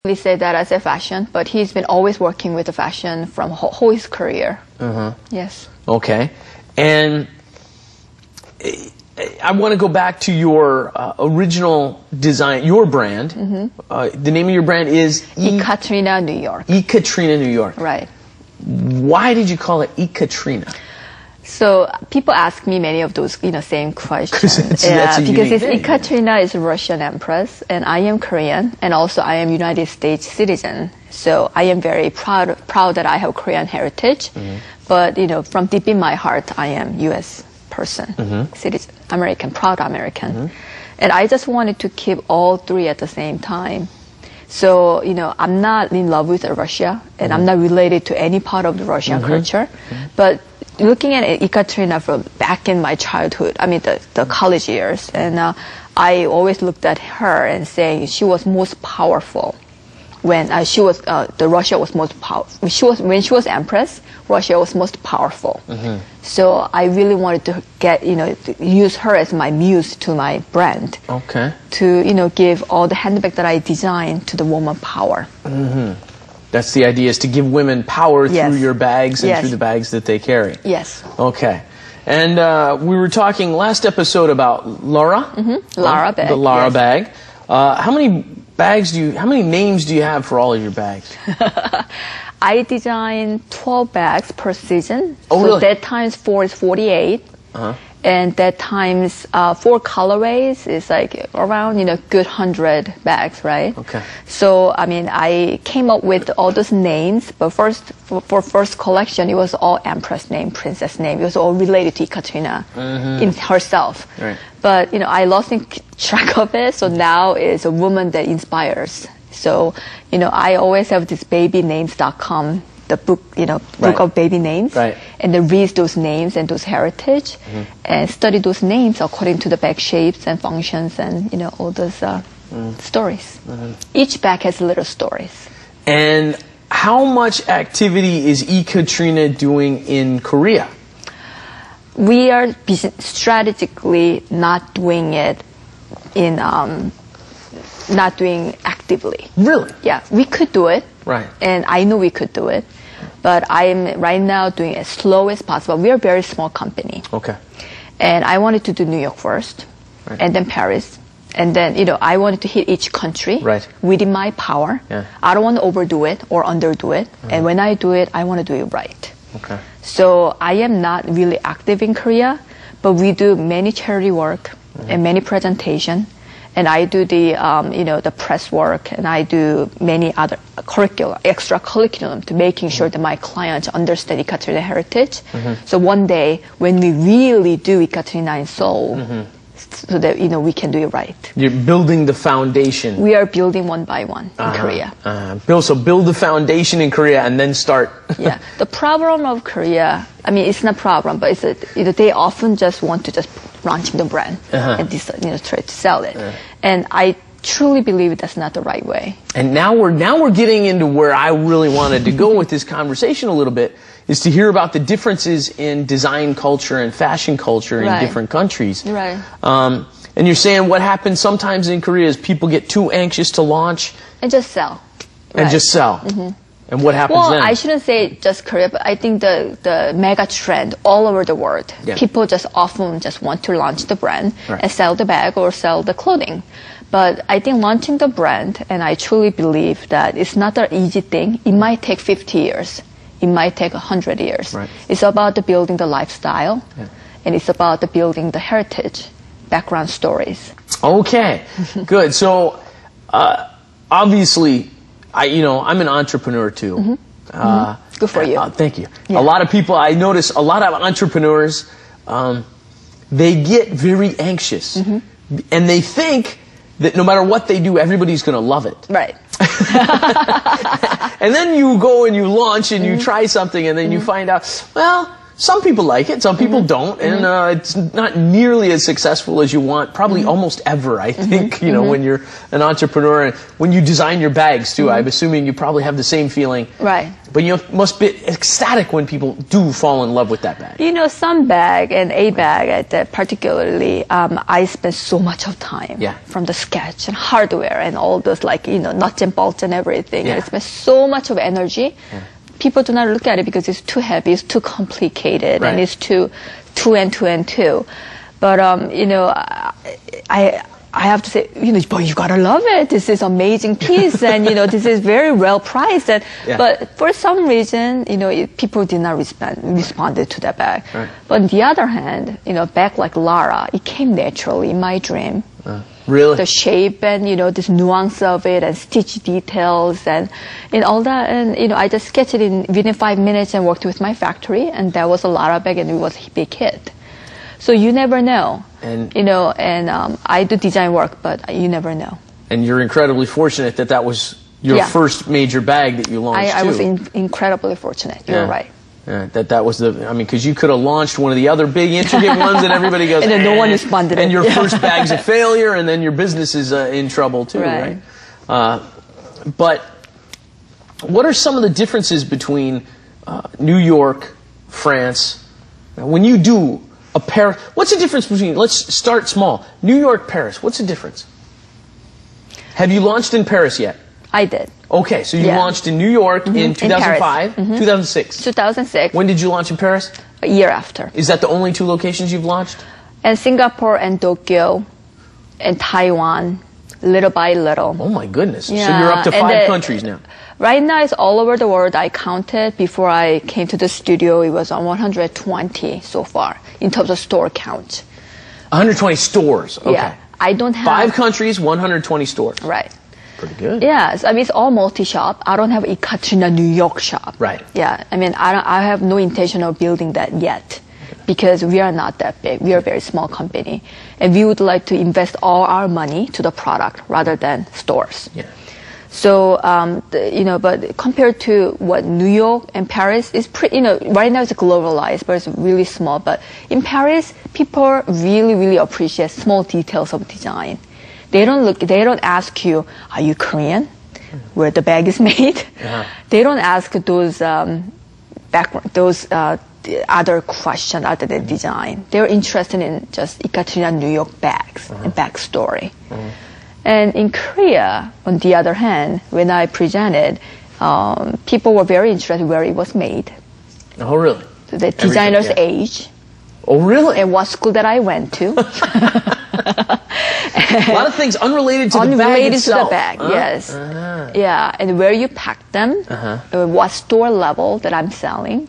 We say that as a fashion, but he's been always working with the fashion from whole his career. Yes. Okay. And I want to go back to your original design, your brand. The name of your brand is Ekaterina, New York. Ekaterina, New York. Right. Why did you call it Ekaterina? So people ask me many of those, same questions. Because Ekaterina is a Russian empress, and I am Korean, and also I am United States citizen. So I am very proud that I have Korean heritage. But from deep in my heart, I am U.S. person, citizen, American, proud American, and I just wanted to keep all three at the same time. So, I'm not in love with Russia, and I'm not related to any part of the Russian culture, but looking at Ekaterina from back in my childhood, I mean the college years, and I always looked at her and saying she was most powerful when Russia was most powerful. When she was empress, Russia was most powerful. So I really wanted to use her as my muse to my brand. Okay. To give all the handbag that I designed to the woman power. That's the idea, is to give women power through your bags and through the bags that they carry. Yes. Okay. And we were talking last episode about Lara. Lara bag. The Lara bag. How many names do you have for all of your bags? I design 12 bags per season. Oh, so really? that times 4 is 48. And that times 4 colorways is like around, good 100 bags, right? Okay. So, I came up with all those names, but for first collection, it was all empress name, princess name. It was all related to Ekaterina in herself. Right. But, I lost track of it, so now it's a woman that inspires. So, I always have this babynames.com, the book, book of baby names, and then read those names and those heritage, and study those names according to the bag shapes and functions and, all those stories. Each bag has little stories. And how much activity is Ekaterina doing in Korea? We are strategically not doing it not doing actively. Really? Yeah, we could do it. Right. And I know we could do it. But I'm right now doing it as slow as possible. We are a very small company. Okay. And I wanted to do New York first, and then Paris. And then, I wanted to hit each country within my power. Yeah. I don't want to overdo it or underdo it. And when I do it, I want to do it right. Okay. So I am not really active in Korea, but we do many charity work and many presentation. And I do the press work, and I do many other extra curriculum to making sure that my clients understand Ekaterina heritage. So one day, when we really do Ekaterina in Seoul, so that we can do it right. You're building the foundation. We are building one by one in Korea. So build the foundation in Korea and then start. Yeah. The problem of Korea, it's not a problem, but it's they often just want to just launch the brand and try to sell it. And I truly believe that's not the right way. And now we're getting into where I really wanted to go with this conversation a little bit, is to hear about the differences in design culture and fashion culture in different countries. Right. And you're saying what happens sometimes in Korea is people get too anxious to launch. And just sell. And just sell. And what happens then? Well, I shouldn't say just Korea, but I think the mega trend all over the world, people just often just want to launch the brand and sell the bag or sell the clothing. But I think launching the brand, and I truly believe that it's not an easy thing. It might take 50 years. It might take 100 years. It's about the building the lifestyle, and it's about the building the heritage, background stories. Okay, good. So, obviously, I'm an entrepreneur too. Good for you. Thank you. Yeah. A lot of people, I notice a lot of entrepreneurs, they get very anxious. And they think that no matter what they do, everybody's going to love it. Right. And then you go and you launch and you try something and then you find out, well, some people like it, some people don't, and it's not nearly as successful as you want, probably almost ever, I think, you know, when you're an entrepreneur, and when you design your bags, too. I'm assuming you probably have the same feeling. Right. But you must be ecstatic when people do fall in love with that bag. You know, some bag, and a bag particularly, I spent so much of time from the sketch and hardware and all those, like, you know, nuts and bolts and everything. Yeah. I spent so much of energy. People do not look at it because it's too heavy, it's too complicated, and it's too and two. But, you know, I have to say, you know, boy, you gotta love it. This is amazing piece, and, you know, this is very well priced. And, but for some reason, you know, people did not respond to that bag. Right. But on the other hand, you know, a bag like Lara, it came naturally in my dream. Really? The shape and, you know, this nuance of it and stitch details and all that. And, you know, I just sketched it within 5 minutes and worked with my factory. And that was a Lara bag and it was a big hit. So you never know. And, you know, and I do design work, but you never know. And you're incredibly fortunate that that was your first major bag that you launched, I was incredibly fortunate. You're right. That was I mean, because you could have launched one of the other big intricate ones and everybody goes, and then no one responded. And your first bag's a failure, and then your business is in trouble too, right? But what are some of the differences between New York, France? When you do a Paris, what's the difference between, let's start small, New York, Paris, what's the difference? Have you launched in Paris yet? I did. Okay, so you launched in New York in 2005, 2006. 2006. When did you launch in Paris? A year after. Is that the only 2 locations you've launched? And Singapore and Tokyo and Taiwan, little by little. Oh my goodness. Yeah. So you're up to 5 countries now. Right now it's all over the world. I counted before I came to the studio. It was on 120 so far in terms of store count. 120 stores. Okay. Yeah. I don't have 5 countries, 120 stores. Right. Pretty good. Yes, I mean it's all multi-shop. I don't have a Katrina New York shop. Right. Yeah, I mean I have no intention of building that yet, because we are not that big. We are a very small company, and we would like to invest all our money to the product rather than stores. Yeah. So you know, but compared to what New York and Paris is, you know, right now it's globalized, but it's really small. But in Paris, people really appreciate small details of design. They don't ask you, are you Korean? Where the bag is made? They don't ask those other questions other than design. They're interested in just Ekaterina New York bags and backstory. And in Korea, on the other hand, when I presented, people were very interested where it was made. Oh, really? So the designer's age. Oh, really? And what school that I went to. A lot of things unrelated to the bag itself. Unrelated to the bag, yes. Yeah, and where you pack them, what store level that I'm selling.